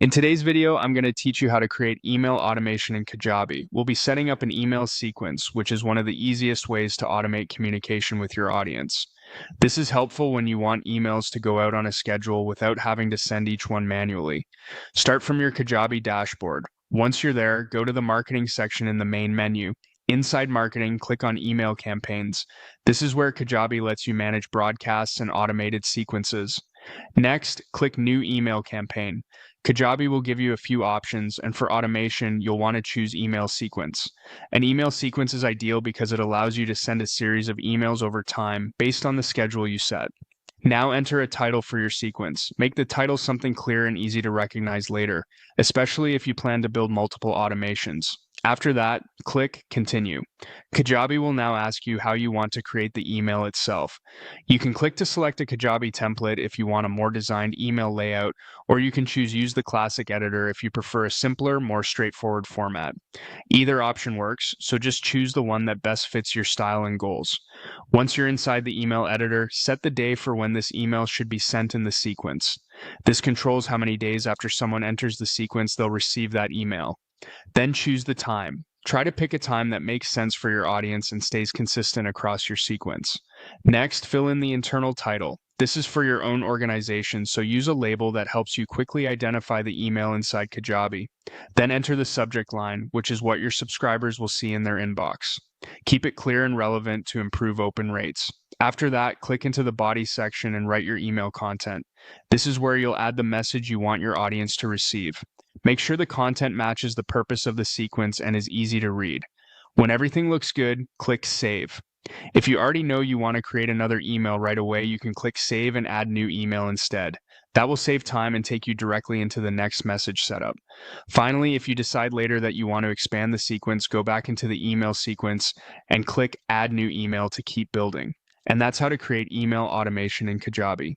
In today's video, I'm going to teach you how to create email automation in Kajabi. We'll be setting up an email sequence, which is one of the easiest ways to automate communication with your audience. This is helpful when you want emails to go out on a schedule without having to send each one manually. Start from your Kajabi dashboard. Once you're there, go to the marketing section in the main menu. Inside marketing, click on email campaigns. This is where Kajabi lets you manage broadcasts and automated sequences. Next, click New Email Campaign. Kajabi will give you a few options, and for automation, you'll want to choose email sequence. An email sequence is ideal because it allows you to send a series of emails over time based on the schedule you set. Now enter a title for your sequence. Make the title something clear and easy to recognize later, especially if you plan to build multiple automations. After that, click Continue. Kajabi will now ask you how you want to create the email itself. You can click to select a Kajabi template if you want a more designed email layout, or you can choose Use the Classic Editor if you prefer a simpler, more straightforward format. Either option works, so just choose the one that best fits your style and goals. Once you're inside the email editor, set the day for when this email should be sent in the sequence. This controls how many days after someone enters the sequence they'll receive that email. Then choose the time. Try to pick a time that makes sense for your audience and stays consistent across your sequence. Next, fill in the internal title. This is for your own organization, so use a label that helps you quickly identify the email inside Kajabi. Then enter the subject line, which is what your subscribers will see in their inbox. Keep it clear and relevant to improve open rates. After that, click into the body section and write your email content. This is where you'll add the message you want your audience to receive. Make sure the content matches the purpose of the sequence and is easy to read. When everything looks good, click Save. If you already know you want to create another email right away, you can click Save and add new email instead. That will save time and take you directly into the next message setup. Finally, if you decide later that you want to expand the sequence, go back into the email sequence and click Add New Email to keep building. And that's how to create email automation in Kajabi.